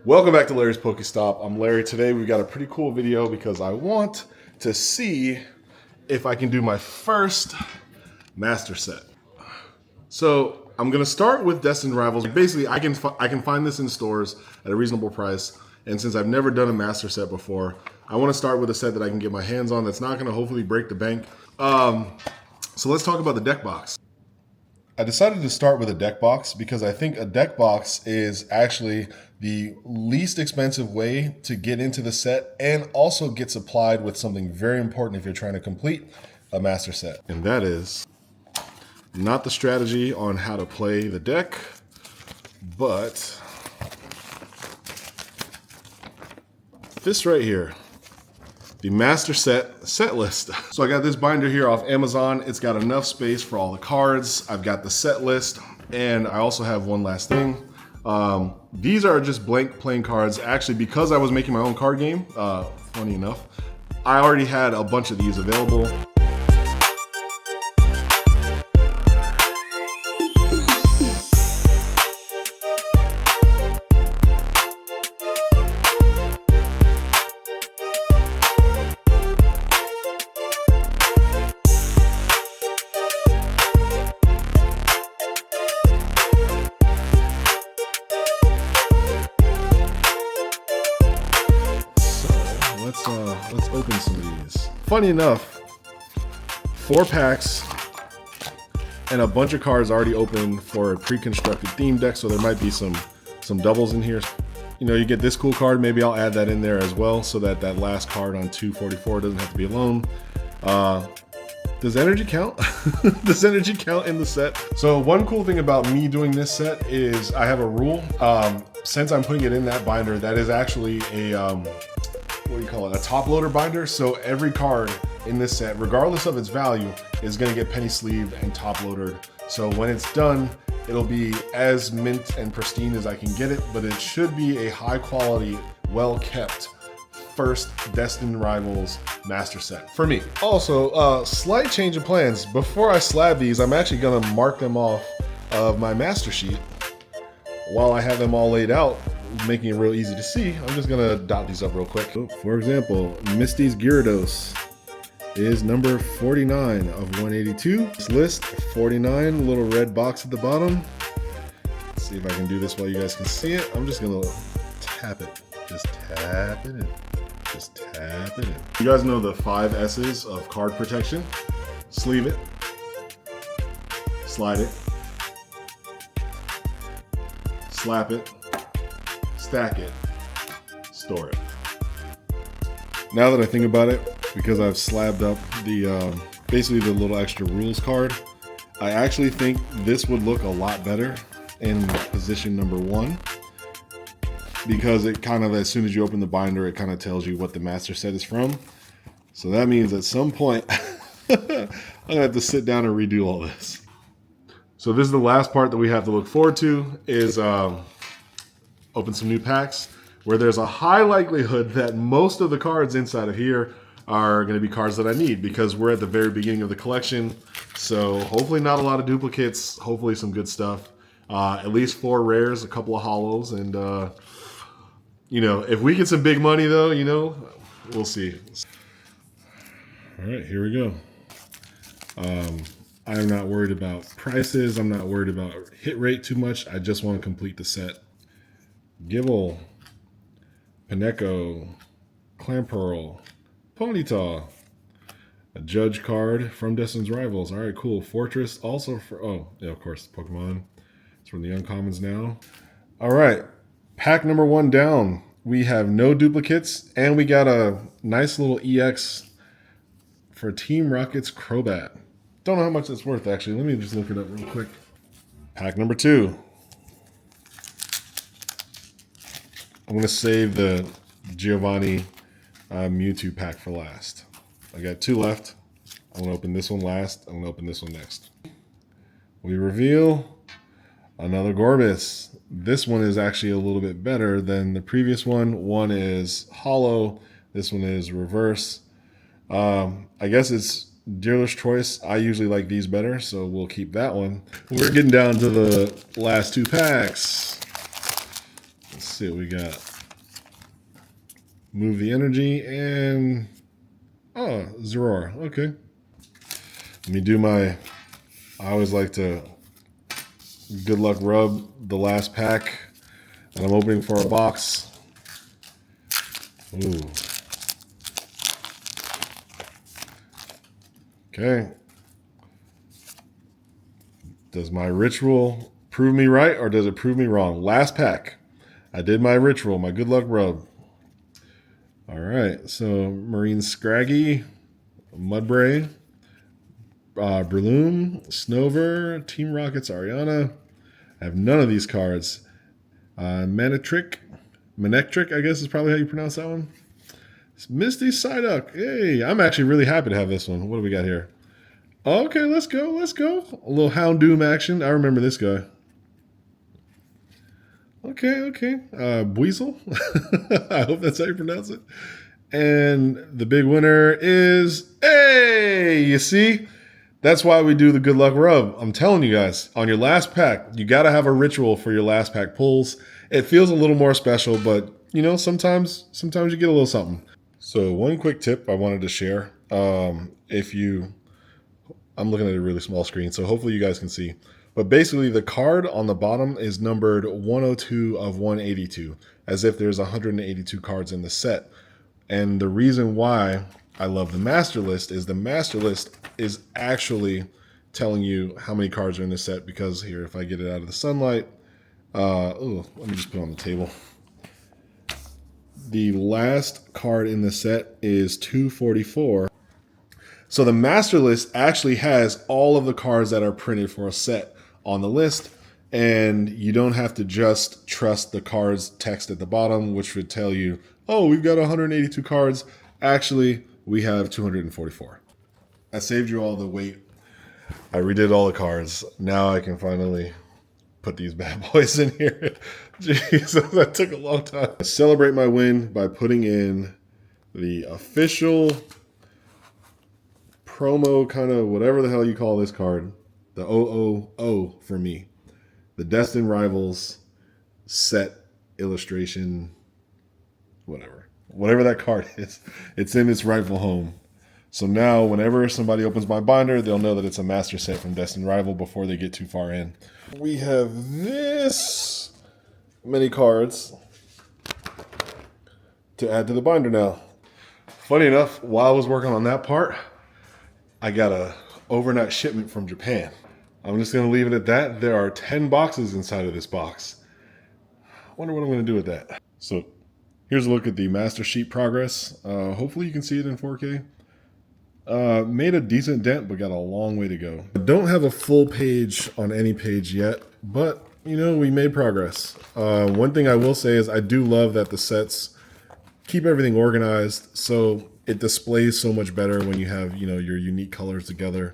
Welcome back to Larry's Pokestop. I'm Larry. Today we've got a pretty cool video because I want to see if I can do my first master set. So I'm gonna start with Destined Rivals. Basically, I can find this in stores at a reasonable price, and since I've never done a master set before, I want to start with a set that I can get my hands on that's not gonna hopefully break the bank. So let's talk about the deck box. I decided to start with a deck box because I think a deck box is actually the least expensive way to get into the set and also gets applied with something very important if you're trying to complete a master set. And that is not the strategy on how to play the deck, but this right here. The master set list. So I got this binder here off Amazon. It's got enough space for all the cards. I've got the set list, and I also have one last thing. These are just blank playing cards. Actually, because I was making my own card game, funny enough, I already had a bunch of these available. Let's open some of these. Funny enough, 4 packs and a bunch of cards already open for a pre-constructed theme deck, so there might be some doubles in here. You know, you get this cool card, maybe I'll add that in there as well so that that last card on 244 doesn't have to be alone. Does energy count? Does energy count in the set? So one cool thing about me doing this set is I have a rule. Since I'm putting it in that binder, that is actually a what do you call it? A top loader binder. So every card in this set, regardless of its value, is gonna get penny sleeved and top loaded. So when it's done, it'll be as mint and pristine as I can get it, but it should be a high quality, well kept first Destined Rivals master set for me. Also, slight change of plans. Before I slab these, I'm actually gonna mark them off of my master sheet while I have them all laid out, making it real easy to see. I'm just gonna dot these up real quick. So, for example, Misty's Gyarados is number 49 of 182. This list, 49, little red box at the bottom. Let's see if I can do this while you guys can see it. I'm just gonna tap it. Just tap it in. Just tap it in. You guys know the 5 S's of card protection. Sleeve it, slide it, slap it, stack it, store it. Now that I think about it, because I've slabbed up the basically the little extra rules card, I actually think this would look a lot better in position number 1, because it kind of, as soon as you open the binder, it kind of tells you what the master set is from. So that means at some point I'm gonna have to sit down and redo all this. So this is the last part that we have to look forward to, is open some new packs where there's a high likelihood that most of the cards inside of here are going to be cards that I need, because we're at the very beginning of the collection. So hopefully not a lot of duplicates, hopefully some good stuff. At least 4 rares, a couple of holos, and you know, if we get some big money though, you know, we'll see. All right, here we go. I'm not worried about prices. I'm not worried about hit rate too much. I just want to complete the set. Gible, Pinecco, Clamperl, Ponyta, a Judge card from Destined Rivals. All right, cool. Fortress also for, oh, yeah, of course, Pokemon. It's from the Uncommons now. All right, pack number 1 down. We have no duplicates, and we got a nice little EX for Team Rocket's Crobat. Don't know how much that's worth, actually. Let me just look it up real quick. Pack number 2. I'm going to save the Giovanni Mewtwo pack for last. I got 2 left. I'm going to open this one last. I'm going to open this one next. We reveal another Gorbis. This one is actually a little bit better than the previous one. One is hollow. This one is reverse. I guess it's dealer's choice. I usually like these better, so we'll keep that one. We're getting down to the last 2 packs. Let's see what we got. Move the energy and oh, Zorora. Okay. Let me do my. I always like to good luck rub the last pack, and I'm opening for a box. Ooh. Okay. Does my ritual prove me right or does it prove me wrong? Last pack. I did my ritual, my good luck rub. All right. So Marine Scraggy, Mudbray, Breloom, Snover, Team Rockets, Ariana. I have none of these cards. Manectric, I guess is probably how you pronounce that one. It's Misty Psyduck. Hey, I'm actually really happy to have this one. What do we got here? Okay, let's go. Let's go. A little Houndoom action. I remember this guy. Okay. Buizel. I hope that's how you pronounce it. And the big winner is, hey, you see? That's why we do the good luck rub. I'm telling you guys, on your last pack, you got to have a ritual for your last pack pulls. It feels a little more special, but you know, sometimes you get a little something. So one quick tip I wanted to share. I'm looking at a really small screen, so hopefully you guys can see. But basically, the card on the bottom is numbered 102 of 182, as if there's 182 cards in the set. And the reason why I love the master list is actually telling you how many cards are in the set, because here, if I get it out of the sunlight, let me just put it on the table. The last card in the set is 244. So the master list actually has all of the cards that are printed for a set on the list, and you don't have to just trust the cards text at the bottom, which would tell you, oh, we've got 182 cards. Actually, we have 244. I saved you all the wait. I redid all the cards. Now I can finally put these bad boys in here. Jeez, that took a long time. I celebrate my win by putting in the official promo, kind of whatever the hell you call this card, the OOO for me, the Destined Rivals set illustration, whatever that card is, it's in its rightful home. So now whenever somebody opens my binder, they'll know that it's a master set from Destined Rival before they get too far in. We have this many cards to add to the binder now. Funny enough, while I was working on that part, I got a overnight shipment from Japan. I'm just going to leave it at that. There are 10 boxes inside of this box. I wonder what I'm going to do with that. So here's a look at the master sheet progress. Hopefully you can see it in 4K. Made a decent dent, but got a long way to go. I don't have a full page on any page yet, but you know, we made progress. One thing I will say is I do love that the sets keep everything organized, so it displays so much better when you have, you know, your unique colors together.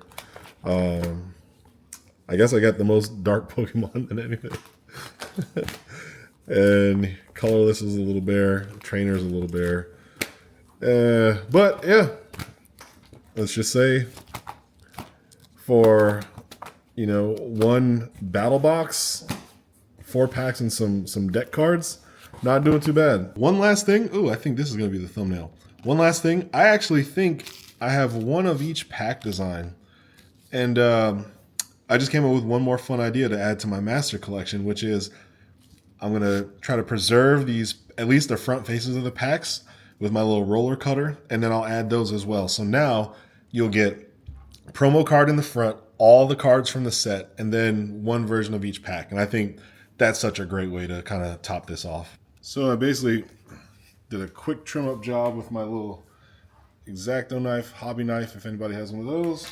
I guess I got the most dark Pokemon than anything. And colorless is a little bare, trainer's a little bare. But yeah, let's just say for, you know, one battle box, 4 packs and some deck cards, not doing too bad. One last thing. Ooh, I think this is going to be the thumbnail. One last thing. I actually think I have one of each pack design. And I just came up with one more fun idea to add to my master collection, which is I'm going to try to preserve these, at least the front faces of the packs, with my little roller cutter, and then I'll add those as well. So now you'll get promo card in the front, all the cards from the set, and then one version of each pack. And I think that's such a great way to kind of top this off. So I basically did a quick trim up job with my little X-Acto knife, hobby knife, if anybody has one of those.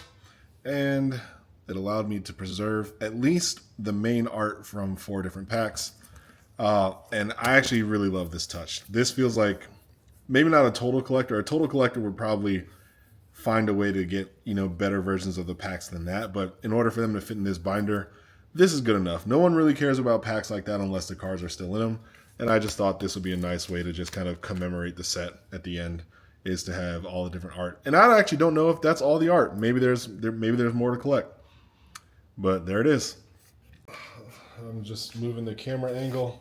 And it allowed me to preserve at least the main art from 4 different packs. And I actually really love this touch. This feels like maybe not a total collector. A total collector would probably find a way to get, you know, better versions of the packs than that. But in order for them to fit in this binder, this is good enough. No one really cares about packs like that unless the cards are still in them. And I just thought this would be a nice way to just kind of commemorate the set at the end, is to have all the different art. And I actually don't know if that's all the art. Maybe there's more to collect. But there it is. I'm just moving the camera angle.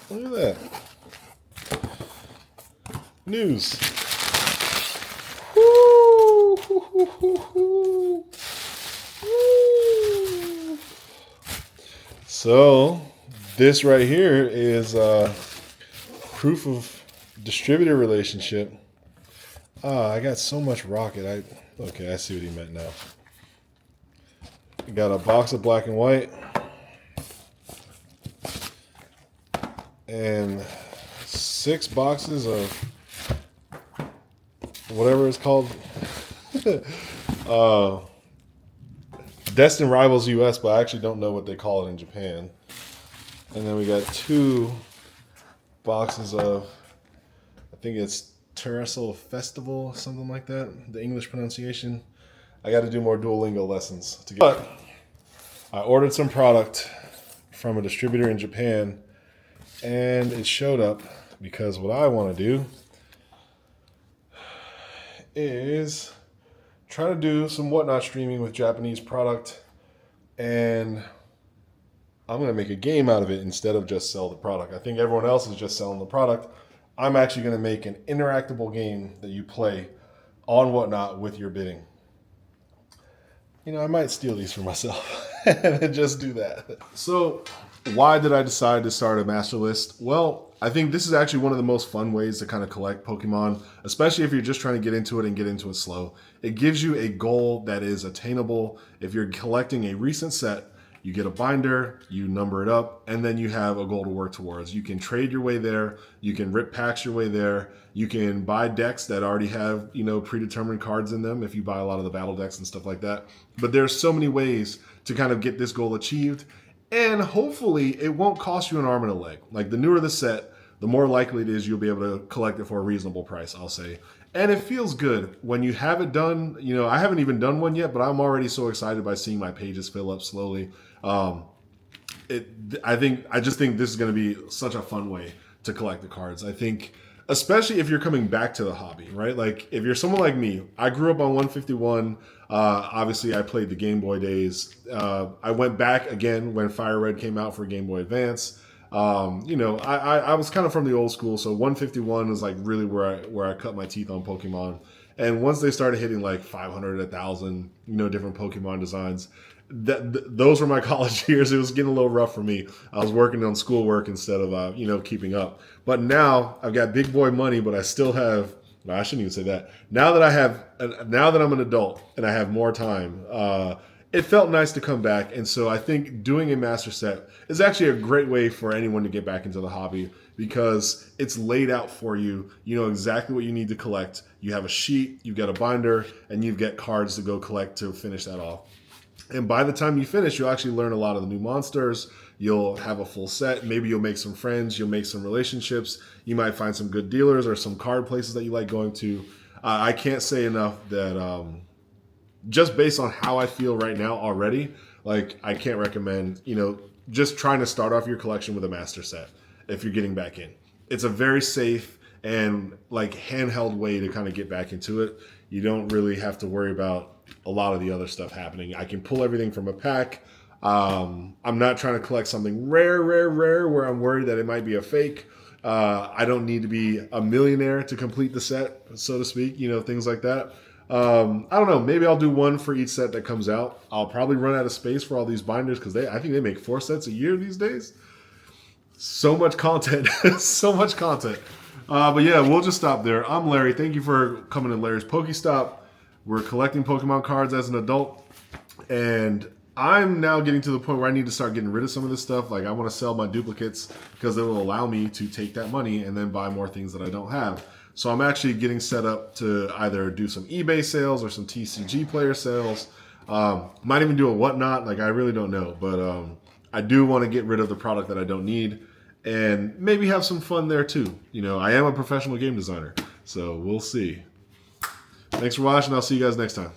Look at that. news. Woo! So this right here is proof of distributor relationship. I got so much rocket. Okay, I see what he meant now. Got a box of black and white and 6 boxes of whatever it's called. Destined Rivals US, but I actually don't know what they call it in Japan. And then we got 2 boxes of, I think it's Terrestrial Festival, something like that, the English pronunciation. I got to do more Duolingo lessons to get. But I ordered some product from a distributor in Japan, and it showed up because what I want to do is try to do some whatnot streaming with Japanese product, and I'm going to make a game out of it instead of just sell the product. I think everyone else is just selling the product. I'm actually going to make an interactable game that you play on whatnot with your bidding. You know, I might steal these for myself and just do that. So why did I decide to start a master list? Well, I think this is actually one of the most fun ways to kind of collect Pokemon, especially if you're just trying to get into it and get into it slow. It gives you a goal that is attainable. If you're collecting a recent set, you get a binder, you number it up, and then you have a goal to work towards. You can trade your way there. You can rip packs your way there. You can buy decks that already have, you know, predetermined cards in them if you buy a lot of the battle decks and stuff like that. But there's so many ways to kind of get this goal achieved. And hopefully it won't cost you an arm and a leg. Like the newer the set, the more likely it is you'll be able to collect it for a reasonable price, I'll say. And it feels good when you have it done. You know, I haven't even done one yet, but I'm already so excited by seeing my pages fill up slowly. I just think this is going to be such a fun way to collect the cards. I think, especially if you're coming back to the hobby, right? Like if you're someone like me, I grew up on 151. Obviously I played the Game Boy days. I went back again when Fire Red came out for Game Boy Advance. You know, I was kind of from the old school, so 151 was like really where I cut my teeth on Pokemon. And once they started hitting like 500, 1,000, you know, different Pokemon designs, those were my college years. It was getting a little rough for me. I was working on schoolwork instead of you know, keeping up. But now I've got big boy money, but I still have. Well, I shouldn't even say that. Now that I'm an adult and I have more time, it felt nice to come back. And so I think doing a master set is actually a great way for anyone to get back into the hobby because it's laid out for you. You know exactly what you need to collect. You have a sheet, you've got a binder, and you've got cards to go collect to finish that off. And by the time you finish, you'll actually learn a lot of the new monsters. You'll have a full set. Maybe you'll make some friends. You'll make some relationships. You might find some good dealers or some card places that you like going to. I can't say enough that just based on how I feel right now already, like I can't recommend, you know, just trying to start off your collection with a master set if you're getting back in. It's a very safe and like handheld way to kind of get back into it. You don't really have to worry about a lot of the other stuff happening. I can pull everything from a pack. I'm not trying to collect something rare where I'm worried that it might be a fake. I don't need to be a millionaire to complete the set, so to speak, you know, things like that. I don't know. Maybe I'll do one for each set that comes out. I'll probably run out of space for all these binders because I think they make 4 sets a year these days. So much content. So much content. But yeah, we'll just stop there. I'm Larry. Thank you for coming to Larry's Pokestop. We're collecting Pokemon cards as an adult, and I'm now getting to the point where I need to start getting rid of some of this stuff. Like I want to sell my duplicates because it will allow me to take that money and then buy more things that I don't have. So I'm actually getting set up to either do some eBay sales or some TCG player sales. Might even do a whatnot. Like I really don't know, but I do want to get rid of the product that I don't need and maybe have some fun there too. You know, I am a professional game designer, so we'll see. Thanks for watching. I'll see you guys next time.